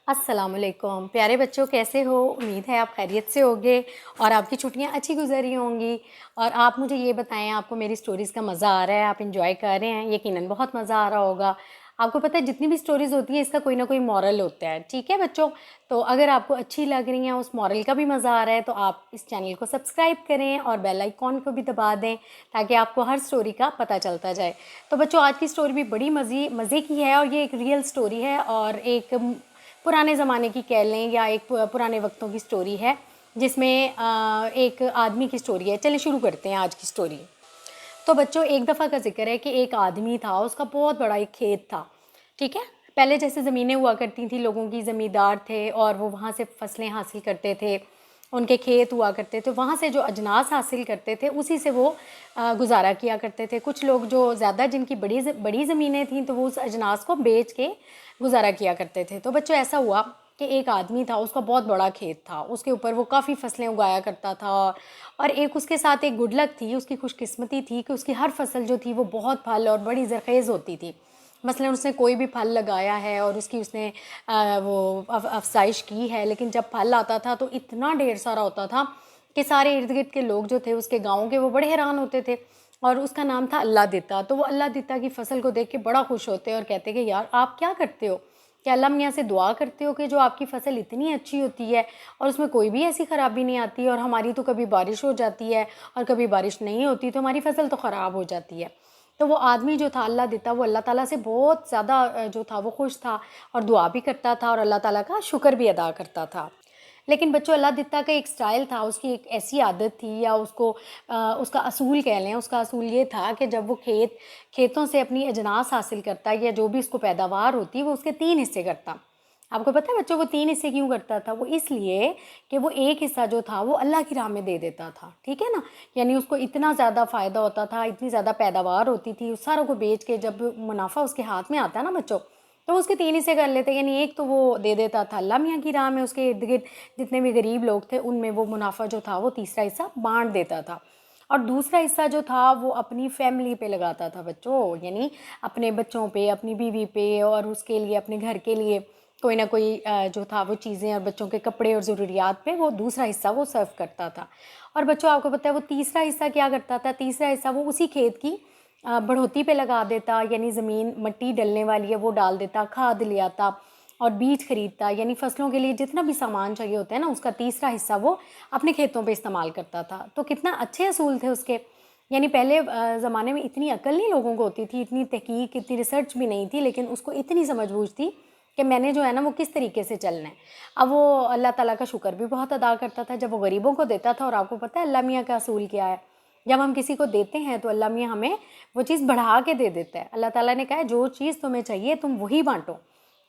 السلام علیکم پیارے بچوں، کیسے ہو؟ امید ہے آپ خیریت سے ہوگے اور آپ کی چھٹیاں اچھی گزری ہوں گی۔ اور آپ مجھے یہ بتائیں، آپ کو میری سٹوریز کا مزہ آ رہا ہے؟ آپ انجوائے کر رہے ہیں؟ یقیناً بہت مزہ آ رہا ہوگا۔ آپ کو پتہ ہے جتنی بھی سٹوریز ہوتی ہیں اس کا کوئی نہ کوئی مورل ہوتا ہے، ٹھیک ہے بچوں؟ تو اگر آپ کو اچھی لگ رہی ہیں، اس مورل کا بھی مزہ آ رہا ہے، تو آپ اس چینل کو سبسکرائب کریں اور بیل آئیکن کو بھی دبا دیں تاکہ آپ کو ہر سٹوری کا پتہ چلتا جائے۔ تو بچوں، آج کی سٹوری بھی بڑی مزے کی ہے اور یہ ایک ریئل سٹوری ہے اور ایک پرانے زمانے کی کہہ لیں یا ایک پرانے وقتوں کی سٹوری ہے، جس میں ایک آدمی کی سٹوری ہے۔ چلیں شروع کرتے ہیں آج کی سٹوری۔ تو بچوں، ایک دفعہ کا ذکر ہے کہ ایک آدمی تھا، اس کا بہت بڑا ایک کھیت تھا، ٹھیک ہے؟ پہلے جیسے زمینیں ہوا کرتی تھیں، لوگوں کی زمیندار تھے اور وہ وہاں سے فصلیں حاصل کرتے تھے، ان کے کھیت ہوا کرتے تھے، وہاں سے جو اجناس حاصل کرتے تھے اسی سے وہ گزارا کیا کرتے تھے۔ کچھ لوگ جو زیادہ جن کی بڑی زمینیں تھیں تو وہ اس اجناس کو بیچ کے گزارا کیا کرتے تھے۔ تو بچوں، ایسا ہوا کہ ایک آدمی تھا، اس کا بہت بڑا کھیت تھا، اس کے اوپر وہ کافی فصلیں اگایا کرتا تھا اور ایک اس کے ساتھ ایک گڈ لک تھی، اس کی خوش قسمتی تھی کہ اس کی ہر فصل جو تھی وہ بہت پھل اور بڑی زرخیز ہوتی تھی۔ مثلا اس نے کوئی بھی پھل لگایا ہے اور اس نے وہ افزائش کی ہے، لیکن جب پھل آتا تھا تو اتنا ڈھیر سارا ہوتا تھا کہ سارے ارد گرد کے لوگ جو تھے اس کے گاؤں کے، وہ بڑے حیران ہوتے تھے۔ اور اس کا نام تھا اللہ دیتا۔ تو وہ اللہ دیتا کی فصل کو دیکھ کے بڑا خوش ہوتے اور کہتے کہ یار آپ کیا کرتے ہو؟ کہ اللہ میاں سے دعا کرتے ہو کہ جو آپ کی فصل اتنی اچھی ہوتی ہے اور اس میں کوئی بھی ایسی خرابی نہیں آتی، اور ہماری تو کبھی بارش ہو جاتی ہے اور کبھی بارش نہیں ہوتی تو ہماری فصل تو خراب ہو جاتی ہے۔ تو وہ آدمی جو تھا اللہ دیتا، وہ اللہ تعالیٰ سے بہت زیادہ جو تھا وہ خوش تھا اور دعا بھی کرتا تھا اور اللہ تعالیٰ کا شکر بھی ادا کرتا تھا۔ لیکن بچوں، اللہ دیتا کا ایک سٹائل تھا، اس کی ایک ایسی عادت تھی یا اس کا اصول کہہ لیں، اس کا اصول یہ تھا کہ جب وہ کھیتوں سے اپنی اجناس حاصل کرتا یا جو بھی اس کو پیداوار ہوتی وہ اس کے 3 حصے کرتا۔ آپ کو پتہ ہے بچوں وہ 3 حصے کیوں کرتا تھا؟ وہ اس لیے کہ وہ ایک حصہ جو تھا وہ اللہ کی راہ میں دے دیتا تھا، ٹھیک ہے نا؟ یعنی اس کو اتنا زیادہ فائدہ ہوتا تھا، اتنی زیادہ پیداوار ہوتی تھی، اس ساروں کو بیچ کے جب منافع اس کے ہاتھ میں آتا نا بچوں، تو اس کے 3 حصے کر لیتے۔ یعنی ایک تو وہ دے دیتا تھا اللہ میاں کی راہ میں، اس کے ارد گرد جتنے بھی غریب لوگ تھے ان میں وہ منافع جو تھا وہ تیسرا حصہ بانٹ دیتا تھا، اور دوسرا حصہ جو تھا وہ اپنی فیملی پہ لگاتا تھا بچوں، یعنی اپنے بچوں پہ، اپنی بیوی پہ، اور اس کے لیے اپنے گھر کے لیے کوئی نہ کوئی جو تھا وہ چیزیں، اور بچوں کے کپڑے اور ضروریات پہ وہ دوسرا حصہ وہ صرف کرتا تھا۔ اور بچوں آپ کو پتہ ہے وہ تیسرا حصہ کیا کرتا تھا؟ تیسرا حصہ وہ اسی کھیت کی بڑھوتی پہ لگا دیتا، یعنی زمین مٹی ڈلنے والی ہے وہ ڈال دیتا، کھاد لے آتا اور بیج خریدتا، یعنی فصلوں کے لیے جتنا بھی سامان چاہیے ہوتا ہے نا اس کا تیسرا حصہ وہ اپنے کھیتوں پہ استعمال کرتا تھا۔ تو کتنا اچھے اصول تھے اس کے، یعنی پہلے زمانے میں اتنی عقل نہیں لوگوں کو ہوتی تھی، اتنی تحقیق، اتنی ریسرچ بھی نہیں تھی، لیکن اس کو اتنی سمجھ بوجھ تھی کہ میں نے جو ہے نا وہ کس طریقے سے چلنا ہے۔ اب وہ اللہ تعالیٰ کا شکر بھی بہت ادا کرتا تھا جب وہ غریبوں کو دیتا تھا، اور آپ کو پتہ ہے اللہ میاں کا اصول کیا ہے؟ جب ہم کسی کو دیتے ہیں تو اللہ میاں ہمیں وہ چیز بڑھا کے دے دیتا ہے۔ اللہ تعالیٰ نے کہا ہے جو چیز تمہیں چاہیے تم وہی بانٹو،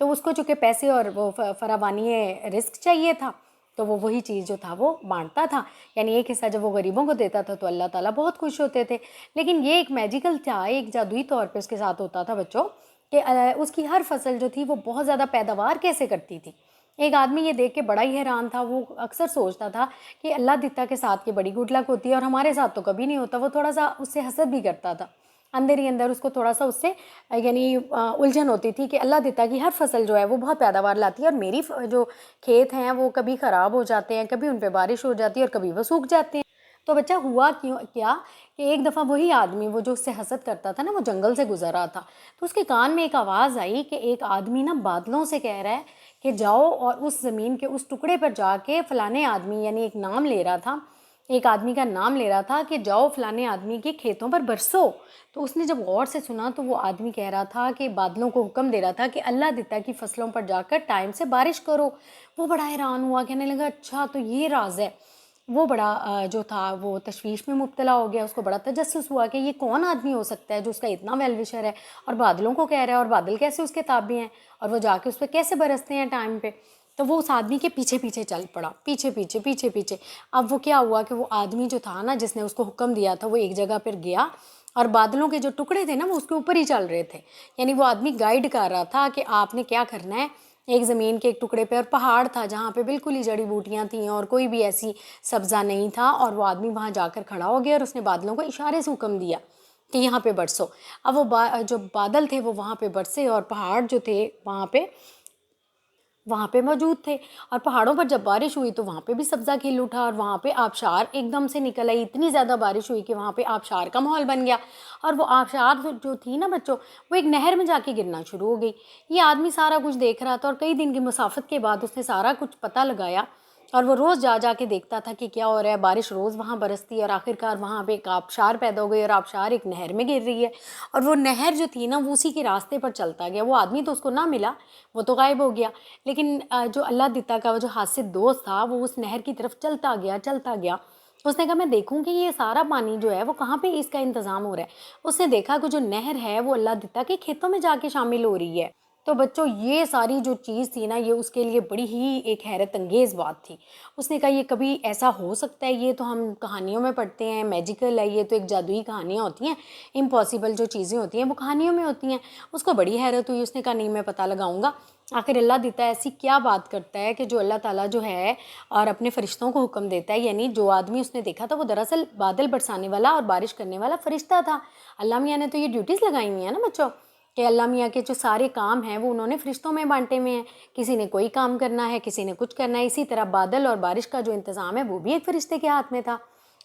تو اس کو چونکہ پیسے اور وہ فراوانی رزق چاہیے تھا تو وہ وہی چیز جو تھا وہ بانٹتا تھا، یعنی ایک حصہ جب وہ غریبوں کو دیتا تھا تو اللہ تعالیٰ بہت خوش ہوتے تھے۔ لیکن یہ ایک میجیکل تھا، ایک جادوئی طور پہ اس کے ساتھ ہوتا تھا بچوں، کہ اس کی ہر فصل جو تھی وہ بہت زیادہ پیداوار کیسے کرتی تھی۔ ایک آدمی یہ دیکھ کے بڑا ہی حیران تھا، وہ اکثر سوچتا تھا کہ اللہ دیتا کے ساتھ کے بڑی گڈ لک ہوتی ہے اور ہمارے ساتھ تو کبھی نہیں ہوتا۔ وہ تھوڑا سا اس سے حسد بھی کرتا تھا، اندر ہی اندر اس کو تھوڑا سا اس سے یعنی الجھن ہوتی تھی کہ اللہ دیتا کی ہر فصل جو ہے وہ بہت پیداوار لاتی ہے اور میری جو کھیت ہیں وہ کبھی خراب ہو جاتے ہیں، کبھی ان پہ بارش ہو جاتی ہے اور کبھی وہ سوکھ جاتے ہیں۔ تو بچہ ہوا کیا کہ ایک دفعہ وہی آدمی وہ جو اس سے حسد کرتا تھا نا وہ جنگل سے گزر رہا تھا، تو اس کے کان میں ایک آواز آئی کہ ایک آدمی نا بادلوں سے کہہ رہا ہے کہ جاؤ اور اس زمین کے اس ٹکڑے پر جا کے فلانے آدمی، یعنی ایک نام لے رہا تھا، ایک آدمی کا نام لے رہا تھا کہ جاؤ فلانے آدمی کے کھیتوں پر برسو۔ تو اس نے جب غور سے سنا تو وہ آدمی کہہ رہا تھا کہ بادلوں کو حکم دے رہا تھا کہ اللہ دیتا کی فصلوں پر جا کر ٹائم سے بارش کرو۔ وہ بڑا حیران ہوا، کہنے لگا اچھا تو یہ راز ہے۔ وہ بڑا جو تھا وہ تشویش میں مبتلا ہو گیا، اس کو بڑا تجسس ہوا کہ یہ کون آدمی ہو سکتا ہے جو اس کا اتنا ویل وشر ہے اور بادلوں کو کہہ رہا ہے، اور بادل کیسے اس کے تابع ہیں اور وہ جا کے اس پہ کیسے برستے ہیں ٹائم پہ۔ تو وہ اس آدمی کے پیچھے پیچھے چل پڑا، پیچھے پیچھے پیچھے پیچھے۔ اب وہ کیا ہوا کہ وہ آدمی جو تھا نا جس نے اس کو حکم دیا تھا وہ ایک جگہ پر گیا اور بادلوں کے جو ٹکڑے تھے نا وہ اس کے اوپر ہی چل رہے تھے، یعنی وہ آدمی گائیڈ کر رہا تھا کہ آپ نے کیا کرنا ہے۔ ایک زمین کے ایک ٹکڑے پہ اور پہاڑ تھا جہاں پہ بالکل ہی جڑی بوٹیاں تھیں اور کوئی بھی ایسی سبزہ نہیں تھا، اور وہ آدمی وہاں جا کر کھڑا ہو گیا اور اس نے بادلوں کو اشارے سے حکم دیا کہ یہاں پہ برسو۔ اب وہ جو بادل تھے وہ وہاں پہ برسے اور پہاڑ جو تھے وہاں پہ وہاں پہ موجود تھے، اور پہاڑوں پر جب بارش ہوئی تو وہاں پہ بھی سبزہ کھل اٹھا، اور وہاں پہ آبشار ایک دم سے نکل آئی، اتنی زیادہ بارش ہوئی کہ وہاں پہ آبشار کا ماحول بن گیا، اور وہ آبشار جو تھی نا بچوں، وہ ایک نہر میں جا کے گرنا شروع ہو گئی۔ یہ آدمی سارا کچھ دیکھ رہا تھا، اور کئی دن کی مسافت کے بعد اس نے سارا کچھ پتہ لگایا، اور وہ روز جا جا کے دیکھتا تھا کہ کیا ہو رہا ہے، بارش روز وہاں برستی، اور آخرکار وہاں پہ ایک آبشار پیدا ہو گئی، اور آبشار ایک نہر میں گر رہی ہے، اور وہ نہر جو تھی نا وہ اسی کے راستے پر چلتا گیا۔ وہ آدمی تو اس کو نہ ملا، وہ تو غائب ہو گیا، لیکن جو اللہ دتا کا وہ جو حاسد دوست تھا وہ اس نہر کی طرف چلتا گیا۔ اس نے کہا میں دیکھوں کہ یہ سارا پانی جو ہے وہ کہاں پہ اس کا انتظام ہو رہا ہے۔ اس نے دیکھا کہ جو نہر ہے وہ اللہ دتا کے کھیتوں میں جا کے شامل ہو رہی ہے۔ تو بچوں یہ ساری جو چیز تھی نا یہ اس کے لیے بڑی ہی ایک حیرت انگیز بات تھی۔ اس نے کہا یہ کبھی ایسا ہو سکتا ہے؟ یہ تو ہم کہانیوں میں پڑھتے ہیں، میجیکل ہے، یہ تو ایک جادوئی کہانیاں ہوتی ہیں، امپاسبل جو چیزیں ہوتی ہیں وہ کہانیوں میں ہوتی ہیں۔ اس کو بڑی حیرت ہوئی، اس نے کہا نہیں میں پتہ لگاؤں گا آخر اللہ دیتا ہے ایسی کیا بات کرتا ہے کہ جو اللہ تعالیٰ جو ہے اور اپنے فرشتوں کو حکم دیتا ہے۔ یعنی جو آدمی اس نے دیکھا تھا وہ دراصل بادل برسانے والا اور بارش کرنے والا فرشتہ تھا۔ اللہ میاں نے تو یہ ڈیوٹیز لگائی ہوئی ہیں نا بچوں، کہ اللہ میاں کے جو سارے کام ہیں وہ انہوں نے فرشتوں میں بانٹے ہوئے ہیں، کسی نے کوئی کام کرنا ہے، کسی نے کچھ کرنا ہے۔ اسی طرح بادل اور بارش کا جو انتظام ہے وہ بھی ایک فرشتے کے ہاتھ میں تھا،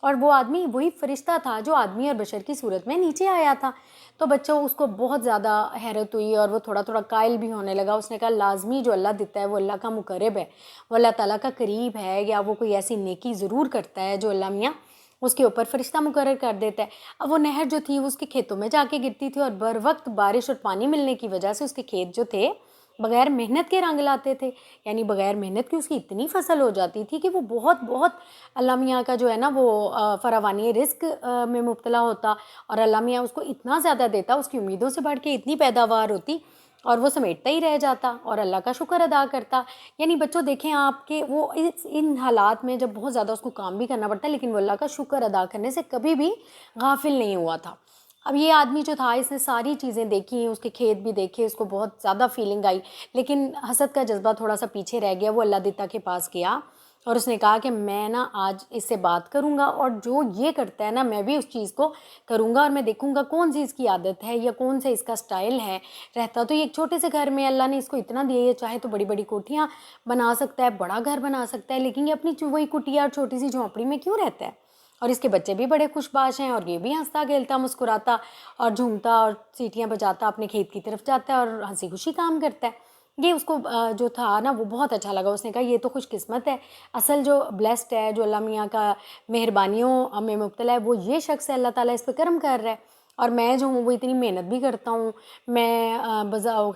اور وہ آدمی وہی فرشتہ تھا جو آدمی اور بشر کی صورت میں نیچے آیا تھا۔ تو بچوں اس کو بہت زیادہ حیرت ہوئی، اور وہ تھوڑا تھوڑا قائل بھی ہونے لگا۔ اس نے کہا لازمی جو اللہ دیتا ہے وہ اللہ کا مقرب ہے، وہ اللہ تعالیٰ کا قریب ہے، یا وہ کوئی ایسی نیکی ضرور کرتا ہے جو اللہ میاں اس کے اوپر فرشتہ مقرر کر دیتا ہے۔ اب وہ نہر جو تھی وہ اس کے کھیتوں میں جا کے گرتی تھی، اور بر وقت بارش اور پانی ملنے کی وجہ سے اس کے کھیت جو تھے بغیر محنت کے رنگ لاتے تھے، یعنی بغیر محنت کی اس کی اتنی فصل ہو جاتی تھی کہ وہ بہت اللہ میاں کا جو ہے نا وہ فراوانی رزق میں مبتلا ہوتا، اور اللہ میاں اس کو اتنا زیادہ دیتا، اس کی امیدوں سے بڑھ کے اتنی پیداوار ہوتی، اور وہ سمیٹتا ہی رہ جاتا اور اللہ کا شکر ادا کرتا۔ یعنی بچوں دیکھیں آپ کہ وہ ان حالات میں جب بہت زیادہ اس کو کام بھی کرنا پڑتا ہے لیکن وہ اللہ کا شکر ادا کرنے سے کبھی بھی غافل نہیں ہوا تھا۔ اب یہ آدمی جو تھا اس نے ساری چیزیں دیکھی، اس کے کھیت بھی دیکھے، اس کو بہت زیادہ فیلنگ آئی، لیکن حسد کا جذبہ تھوڑا سا پیچھے رہ گیا۔ وہ اللہ دتا کے پاس گیا اور اس نے کہا کہ میں نا آج اس سے بات کروں گا، اور جو یہ کرتا ہے نا میں بھی اس چیز کو کروں گا، اور میں دیکھوں گا کون سی اس کی عادت ہے یا کون سے اس کا سٹائل ہے۔ رہتا تو یہ ایک چھوٹے سے گھر میں، اللہ نے اس کو اتنا دیا، یہ چاہے تو بڑی بڑی کوٹھیاں بنا سکتا ہے، بڑا گھر بنا سکتا ہے، لیکن یہ اپنی وہی کٹیا اور چھوٹی سی جھونپڑی میں کیوں رہتا ہے؟ اور اس کے بچے بھی بڑے خوش باش ہیں، اور یہ بھی ہنستا کھیلتا مسکراتا اور جھومتا اور سیٹیاں بجاتا اپنے کھیت کی طرف جاتا ہے اور ہنسی خوشی کام کرتا ہے۔ یہ اس کو جو تھا نا وہ بہت اچھا لگا۔ اس نے کہا یہ تو خوش قسمت ہے، اصل جو بلیسڈ ہے، جو اللہ میاں کا مہربانیوں میں مبتلا ہے، وہ یہ شخص ہے، اللہ تعالیٰ اس پہ کرم کر رہا ہے، اور میں جو ہوں وہ اتنی محنت بھی کرتا ہوں، میں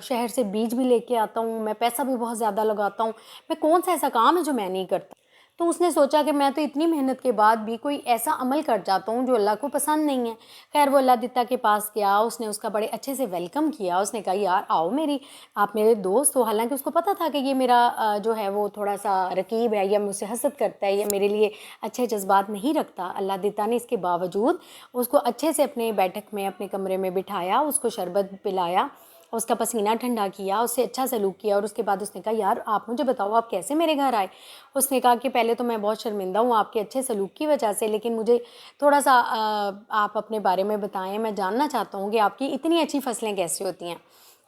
شہر سے بیج بھی لے کے آتا ہوں، میں پیسہ بھی بہت زیادہ لگاتا ہوں، میں کون سا ایسا کام ہے جو میں نہیں کرتا؟ تو اس نے سوچا کہ میں تو اتنی محنت کے بعد بھی کوئی ایسا عمل کر جاتا ہوں جو اللہ کو پسند نہیں ہے۔ خیر وہ اللہ دتا کے پاس گیا، اس نے اس کا بڑے اچھے سے ویلکم کیا، اس نے کہا یار آؤ آپ میرے دوست ہو۔ حالانکہ اس کو پتہ تھا کہ یہ میرا جو ہے وہ تھوڑا سا رقیب ہے، یا مجھ سے حسد کرتا ہے، یا میرے لیے اچھے جذبات نہیں رکھتا۔ اللہ دتا نے اس کے باوجود اس کو اچھے سے اپنے بیٹھک میں اپنے کمرے میں بٹھایا، اس کو شربت پلایا، اس کا پسینہ ٹھنڈا کیا، اس سے اچھا سلوک کیا، اور اس کے بعد اس نے کہا یار آپ مجھے بتاؤ آپ کیسے میرے گھر آئے؟ اس نے کہا کہ پہلے تو میں بہت شرمندہ ہوں آپ کے اچھے سلوک کی وجہ سے، لیکن مجھے تھوڑا سا آپ اپنے بارے میں بتائیں، میں جاننا چاہتا ہوں کہ آپ کی اتنی اچھی فصلیں کیسے ہوتی ہیں۔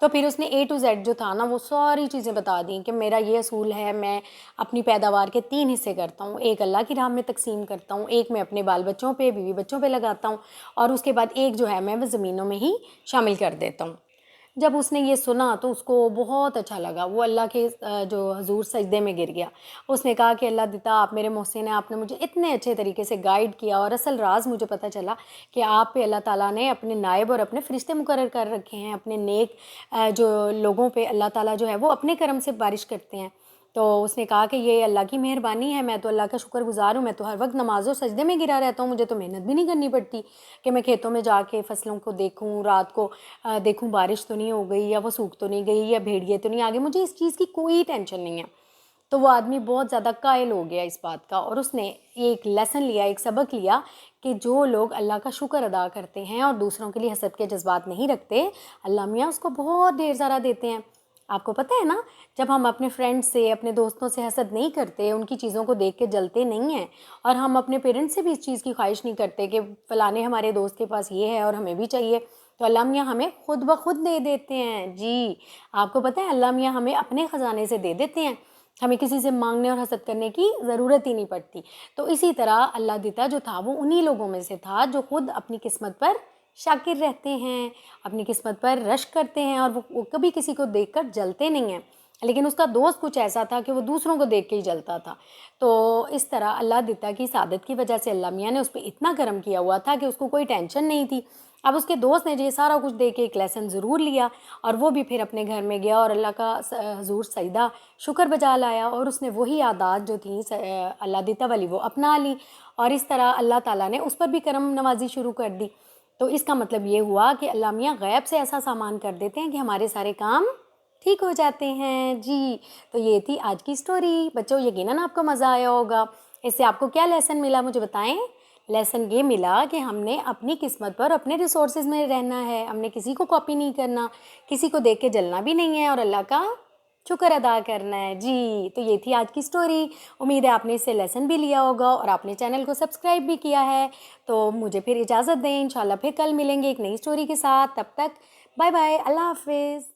تو پھر اس نے A to Z جو تھا نا وہ ساری چیزیں بتا دیں کہ میرا یہ اصول ہے، میں اپنی پیداوار کے 3 حصے کرتا ہوں، ایک اللہ کی راہ میں تقسیم کرتا ہوں، ایک میں اپنے بال بچوں پہ بیوی بچوں پہ لگاتا ہوں، اور اس کے بعد ایک جو ہے میں وہ زمینوں میں ہی شامل کر دیتا ہوں۔ جب اس نے یہ سنا تو اس کو بہت اچھا لگا، وہ اللہ کے جو حضور سجدے میں گر گیا۔ اس نے کہا کہ اللہ دتا آپ میرے محسن ہیں، آپ نے مجھے اتنے اچھے طریقے سے گائیڈ کیا، اور اصل راز مجھے پتہ چلا کہ آپ پہ اللہ تعالیٰ نے اپنے نائب اور اپنے فرشتے مقرر کر رکھے ہیں، اپنے نیک جو لوگوں پہ اللہ تعالیٰ جو ہے وہ اپنے کرم سے بارش کرتے ہیں۔ تو اس نے کہا کہ یہ اللہ کی مہربانی ہے، میں تو اللہ کا شکر گزار ہوں، میں تو ہر وقت نماز و سجدے میں گرا رہتا ہوں، مجھے تو محنت بھی نہیں کرنی پڑتی کہ میں کھیتوں میں جا کے فصلوں کو دیکھوں، رات کو دیکھوں بارش تو نہیں ہو گئی، یا وہ سوکھ تو نہیں گئی، یا بھیڑیے تو نہیں آگے، مجھے اس چیز کی کوئی ٹینشن نہیں ہے۔ تو وہ آدمی بہت زیادہ قائل ہو گیا اس بات کا، اور اس نے ایک لیسن لیا، ایک سبق لیا کہ جو لوگ اللہ کا شکر ادا کرتے ہیں اور دوسروں کے لیے حسد کے جذبات نہیں رکھتے، اللہ میاں اس کو بہت ڈھیر سارا دیتے ہیں۔ آپ کو پتہ ہے نا جب ہم اپنے فرینڈ سے اپنے دوستوں سے حسد نہیں کرتے، ان کی چیزوں کو دیکھ کے جلتے نہیں ہیں، اور ہم اپنے پیرنٹس سے بھی اس چیز کی خواہش نہیں کرتے کہ فلانے ہمارے دوست کے پاس یہ ہے اور ہمیں بھی چاہیے، تو اللہ میاں ہمیں خود بخود دے دیتے ہیں. جی آپ کو پتہ ہے اللہ میاں ہمیں اپنے خزانے سے دے دیتے ہیں, ہمیں کسی سے مانگنے اور حسد کرنے کی ضرورت ہی نہیں پڑتی. تو اسی طرح اللہ دیتا جو تھا وہ انہی لوگوں میں سے تھا جو خود اپنی قسمت پر شاکر رہتے ہیں, اپنی قسمت پر رشک کرتے ہیں, اور وہ کبھی کسی کو دیکھ کر جلتے نہیں ہیں. لیکن اس کا دوست کچھ ایسا تھا کہ وہ دوسروں کو دیکھ کے ہی جلتا تھا. تو اس طرح اللہ دیتا کی سعادت کی وجہ سے اللہ میاں نے اس پہ اتنا کرم کیا ہوا تھا کہ اس کو کوئی ٹینشن نہیں تھی. اب اس کے دوست نے یہ سارا کچھ دے کے ایک لیسن ضرور لیا, اور وہ بھی پھر اپنے گھر میں گیا اور اللہ کا حضور سجدہ شکر بجا لایا, اور اس نے وہی عادات جو تھیں اللہ دیتا والی وہ اپنا لی, اور اس طرح اللہ تعالیٰ نے اس پر بھی کرم نوازی شروع کر دی. تو اس کا مطلب یہ ہوا کہ اللہ میاں غیب سے ایسا سامان کر دیتے ہیں کہ ہمارے سارے کام ٹھیک ہو جاتے ہیں. جی تو یہ تھی آج کی سٹوری. بچوں یقیناً آپ کو مزہ آیا ہوگا. اس سے آپ کو کیا لیسن ملا مجھے بتائیں؟ لیسن یہ ملا کہ ہم نے اپنی قسمت پر اپنے ریسورسز میں رہنا ہے, ہم نے کسی کو کاپی نہیں کرنا, کسی کو دیکھ کے جلنا بھی نہیں ہے, اور اللہ کا شکر ادا کرنا ہے. جی تو یہ تھی آج کی سٹوری. امید ہے آپ نے اس سے لیسن بھی لیا ہوگا اور آپ نے چینل کو سبسکرائب بھی کیا ہے. تو مجھے پھر اجازت دیں, انشاءاللہ پھر کل ملیں گے ایک نئی سٹوری کے ساتھ. تب تک بائے بائے, اللہ حافظ.